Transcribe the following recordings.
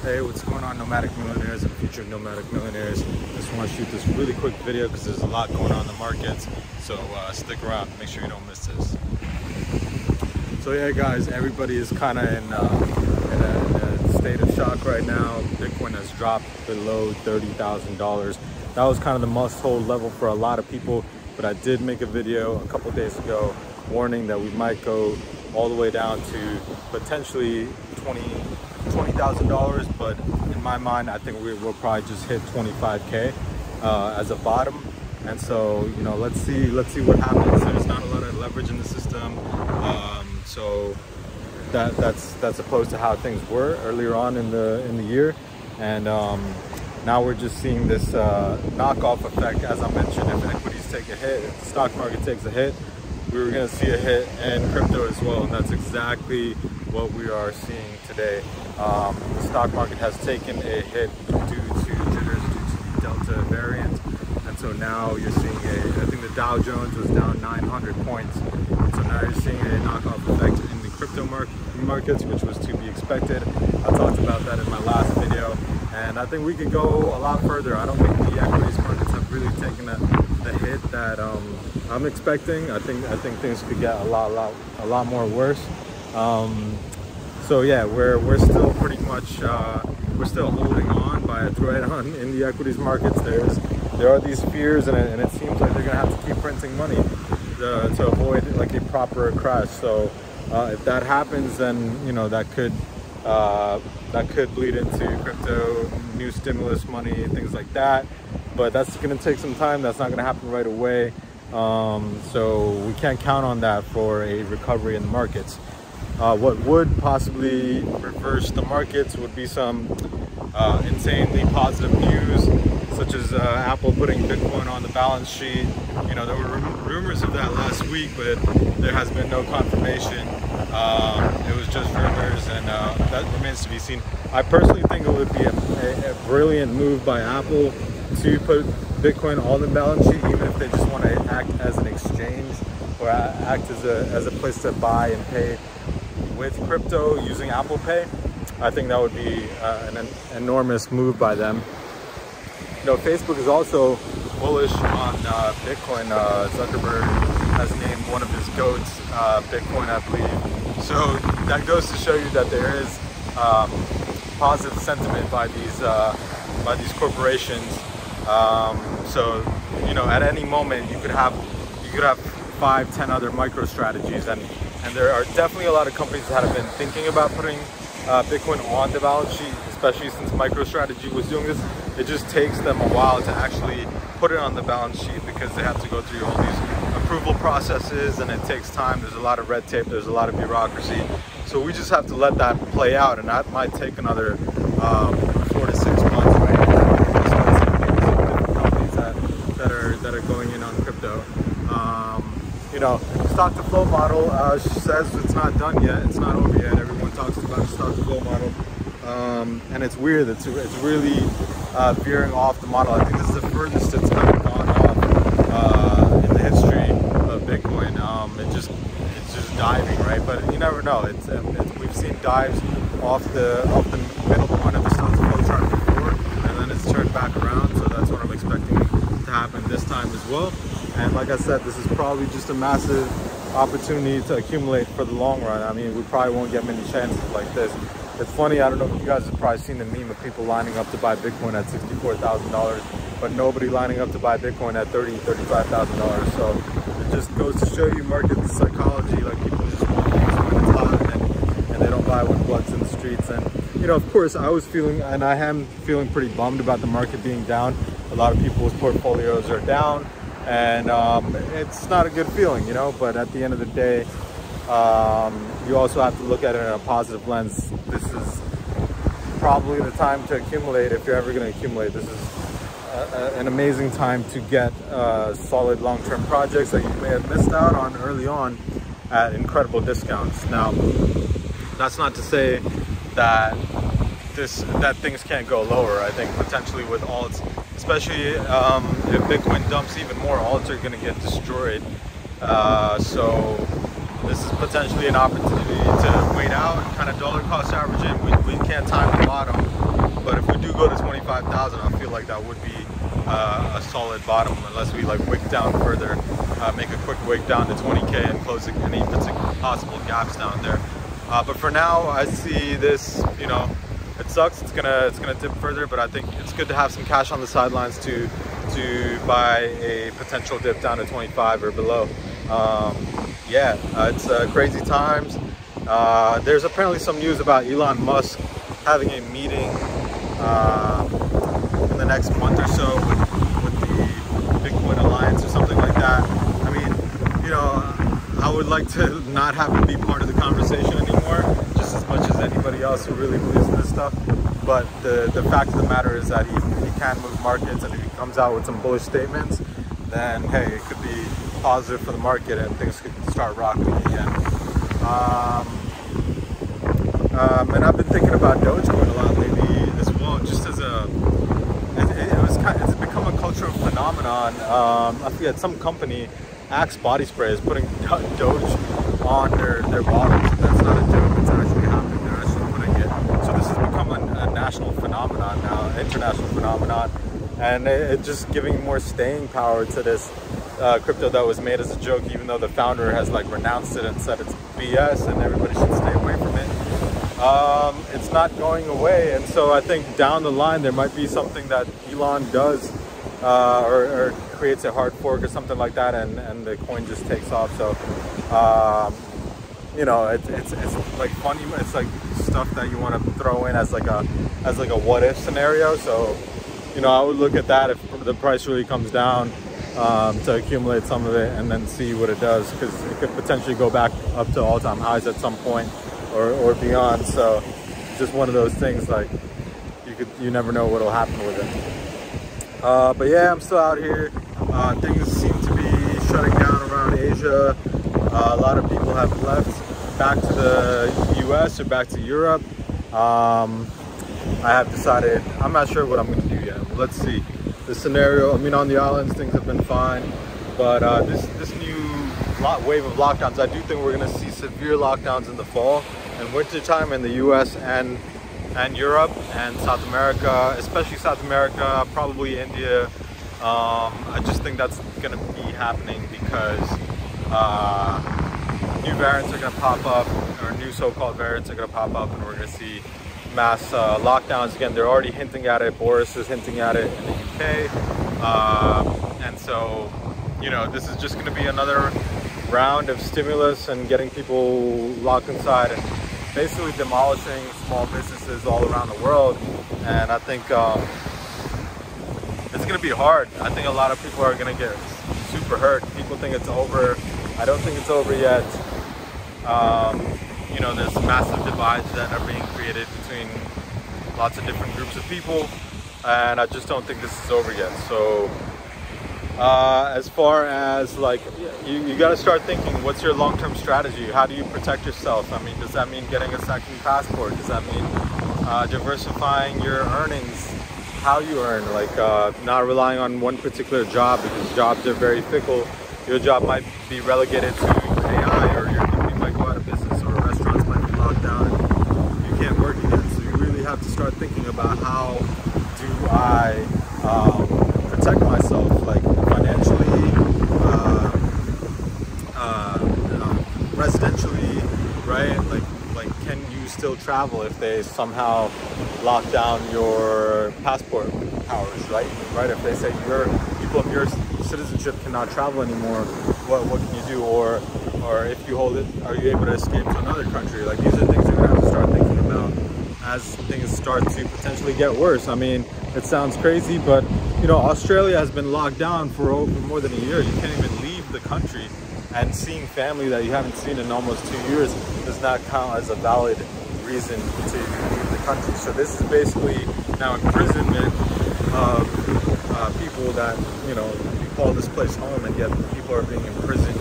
Hey, what's going on, nomadic millionaires and future nomadic millionaires? Just want to shoot this really quick video because there's a lot going on in the markets. So stick around, make sure you don't miss this. So yeah, guys, everybody is kind of in a state of shock right now. Bitcoin has dropped below $30,000. That was kind of the must-hold level for a lot of people. But I did make a video a couple days ago warning that we might go all the way down to potentially $20,000, but in my mind, I think we'll probably just hit 25K as a bottom. And so, you know, let's see what happens. There's not a lot of leverage in the system, so that's opposed to how things were earlier on in the year. And now we're just seeing this knockoff effect. As I mentioned, if equities take a hit, if the stock market takes a hit, we were going to see a hit in crypto as well, and that's exactly what we are seeing today. The stock market has taken a hit due to jitters, due to the Delta variant, and so now you're seeing I think the Dow Jones was down 900 points, and so now you're seeing a knockoff effect in the crypto markets, which was to be expected. I talked about that in my last video, and I think we could go a lot further. I don't think the equities markets have really taken the hit that I'm expecting. I think things could get a lot more worse. So yeah, we're still pretty much we're still holding on by a thread in the equities markets. There are these fears, and it seems like they're gonna have to keep printing money to avoid like a proper crash. So if that happens, then you know that could bleed into crypto, new stimulus money, things like that. But that's gonna take some time. That's not gonna happen right away. So we can't count on that for a recovery in the markets. What would possibly reverse the markets would be some insanely positive news, such as Apple putting Bitcoin on the balance sheet. You know, there were rumors of that last week, but there has been no confirmation. It was just rumors, and that remains to be seen. I personally think it would be a brilliant move by Apple to put Bitcoin on the balance sheet, even if they just want to act as an exchange or act as a place to buy and pay with crypto using Apple Pay. I think that would be an enormous move by them. You know, Facebook is also bullish on Bitcoin. Zuckerberg has named one of his goats Bitcoin, I believe. So that goes to show you that there is positive sentiment by these corporations. So you know, at any moment you could have 5-10 other micro strategies, and there are definitely a lot of companies that have been thinking about putting Bitcoin on the balance sheet, especially since MicroStrategy was doing this. It just takes them a while to actually put it on the balance sheet because they have to go through all these approval processes, and it takes time. There's a lot of red tape, there's a lot of bureaucracy. So we just have to let that play out, and that might take another 4 to 6 months, right? Companies that are going in on crypto. You know, stock to flow model says it's not done yet. It's not over yet. Everyone talks about the stock to flow model, and it's weird. It's really veering off the model. I think this is the furthest it's kind of gone off in the history of Bitcoin. It's just diving, right? But you never know. We've seen dives off the middle point of the stock to flow chart before, and then it's turned back around. So that's what I'm expecting to happen this time as well. And like I said, this is probably just a massive opportunity to accumulate for the long run. I mean, we probably won't get many chances like this. It's funny, I don't know if you guys have probably seen the meme of people lining up to buy Bitcoin at $64,000, but nobody lining up to buy Bitcoin at $35,000. So it just goes to show you market psychology. Like, people just want things when it's hot, and they don't buy when blood's in the streets. And you know, of course, I was feeling, and I am feeling pretty bummed about the market being down. A lot of people's portfolios are down. And it's not a good feeling, you know, but at the end of the day, you also have to look at it in a positive lens. This is probably the time to accumulate if you're ever going to accumulate. This is an amazing time to get solid long-term projects that you may have missed out on early on at incredible discounts. Now, that's not to say that things can't go lower. I think potentially with alts, especially if Bitcoin dumps even more, alts are going to get destroyed. So this is potentially an opportunity to wait out and kind of dollar cost averaging. We can't time the bottom. that would be a solid bottom, unless we like wick down further, make a quick wick down to 20K and close any possible gaps down there. But for now, I see this, you know, it sucks. It's gonna dip further, but I think it's good to have some cash on the sidelines to buy a potential dip down to 25 or below. Yeah, it's crazy times. There's apparently some news about Elon Musk having a meeting in the next month or so with the Bitcoin Alliance or something like that. I mean, you know, I would like to not have to be part of the conversation anymore, just as much as anybody else who really believes in this stuff. But the fact of the matter is that he can move markets, and if he comes out with some bullish statements, then hey, it could be positive for the market and things could start rocking again. And I've been thinking about Dogecoin a lot lately as well, just as it's become a cultural phenomenon. I forget, some company, Axe Body Spray, is putting Doge on their bottles. That's not a joke, it's actually happening. They're actually putting it. So this has become a national phenomenon now, international phenomenon, and it's just giving more staying power to this crypto that was made as a joke, even though the founder has like renounced it and said it's BS and everybody should stay away from it. It's not going away, and so I think down the line there might be something that Elon does or creates a hard fork or something like that, and the coin just takes off. So you know, it's like funny, it's like stuff that you want to throw in as like a what if scenario. So you know, I would look at that if the price really comes down, to accumulate some of it and then see what it does, because it could potentially go back up to all-time highs at some point or beyond. So just one of those things, like you never know what'll happen with it. But yeah, I'm still out here. Things seem to be shutting down around Asia. A lot of people have left back to the US or back to Europe. I have decided, I'm not sure what I'm going to do yet. Let's see. The scenario, I mean, on the islands things have been fine, but this new wave of lockdowns, I do think we're going to see severe lockdowns in the fall and winter time in the US and Europe and South America, especially South America, probably India. I just think that's going to be happening because new variants are going to pop up, or new so-called variants are going to pop up, and we're going to see mass lockdowns again. They're already hinting at it. Boris is hinting at it in the UK, and so, you know, this is just going to be another round of stimulus and getting people locked inside and basically demolishing small businesses all around the world. And I think it's going to be hard. I think a lot of people are going to get super hurt. People think it's over. I don't think it's over yet. You know, there's massive divides that are being created between lots of different groups of people, and I just don't think this is over yet. So as far as like, you got to start thinking, what's your long-term strategy? How do you protect yourself? I mean, does that mean getting a second passport? Does that mean diversifying your earnings, how you earn, like not relying on one particular job, because jobs are very fickle. Your job might be relegated to AI, or your company might go out of business, or restaurants might be locked down and you can't work again. So you really have to start thinking about, how do I protect myself, like financially, residentially, right? Like can you still travel if they somehow lock down your passport powers, right? If they say people of your citizenship cannot travel anymore, what can you do? Or if you hold it, are you able to escape to another country? Like, these are things you're gonna have to start thinking about as things start to potentially get worse. I mean, it sounds crazy, but you know, Australia has been locked down for more than a year. You can't even leave the country, and seeing family that you haven't seen in almost 2 years does not count as a valid reason to leave the country. So this is basically now imprisonment of people that, you know, you call this place home, and yet people are being imprisoned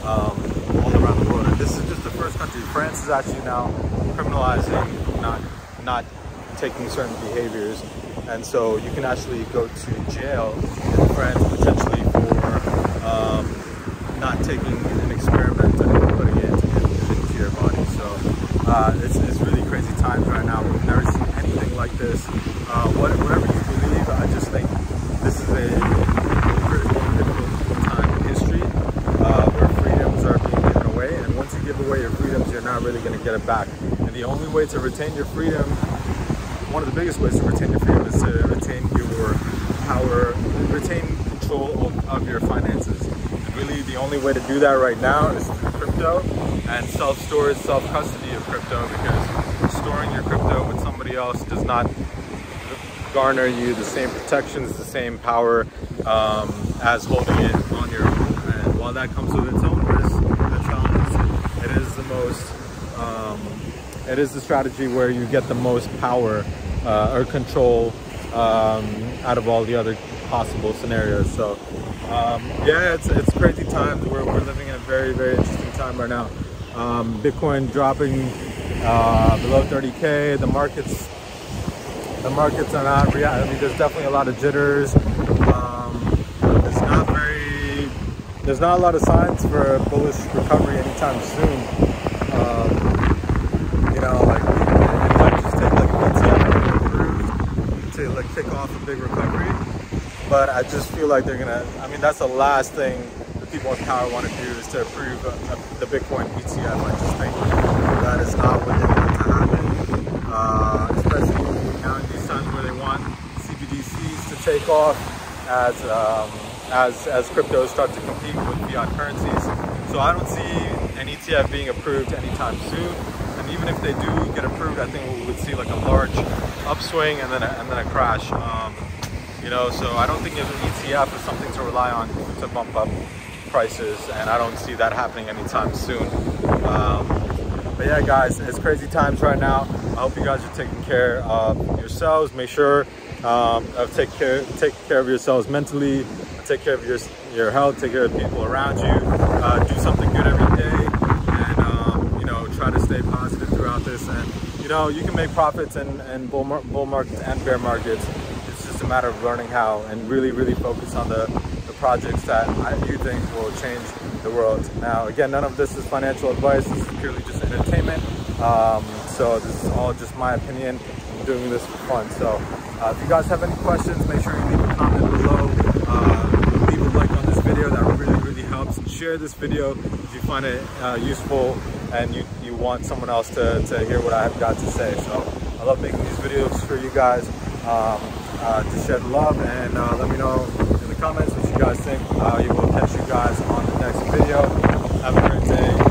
all around the world. And this is just the first country. France is actually now criminalizing not taking certain behaviors, and so you can actually go to jail in France potentially for not taking an experiment and putting it into your body. So it's really crazy times right now. We've never seen anything like this. Whatever you believe, I just think back. And the only way to retain your freedom, one of the biggest ways to retain your freedom, is to retain your power, retain control of your finances. And really the only way to do that right now is through crypto and self-storage, self-custody of crypto, because storing your crypto with somebody else does not garner you the same protections, the same power as holding it on your own. And while that comes with its own risk and challenges, it is the most, it is the strategy where you get the most power or control out of all the other possible scenarios. So yeah, it's crazy times. We're living in a very, very interesting time right now. Bitcoin dropping below 30K. The markets are not reacting. I mean, there's definitely a lot of jitters. There's not a lot of signs for a bullish recovery anytime soon. You know, like it might just take like a ETF to like kick off a big recovery. But I just feel like they're gonna. I mean, that's the last thing the people in power want to do, is to approve the Bitcoin ETF. I just think that is not what they want to happen, especially now in these times where they want CBDCs to take off as cryptos start to compete with fiat currencies. So I don't see an ETF being approved anytime soon. And even if they do get approved, I think we would see like a large upswing and then a crash. You know, so I don't think an ETF is something to rely on to bump up prices, and I don't see that happening anytime soon. But yeah, guys, it's crazy times right now. I hope you guys are taking care of yourselves. Make sure take care of yourselves mentally, take care of your health, take care of people around you. Do something good every day, and you know, try to stay positive throughout this. And you know, you can make profits in bull markets and bear markets. It's just a matter of learning how, and really focus on the projects that you think will change the world. Now, again, none of this is financial advice. This is purely just entertainment. So this is all just my opinion. I'm doing this for fun. So if you guys have any questions, make sure you leave a comment below. Leave a like on this video. That really helps. And share this video if you find it useful and you want someone else to hear what I have got to say. So I love making these videos for you guys to share the love, and let me know in the comments what you guys think. You will catch you guys on the next video. Have a great day.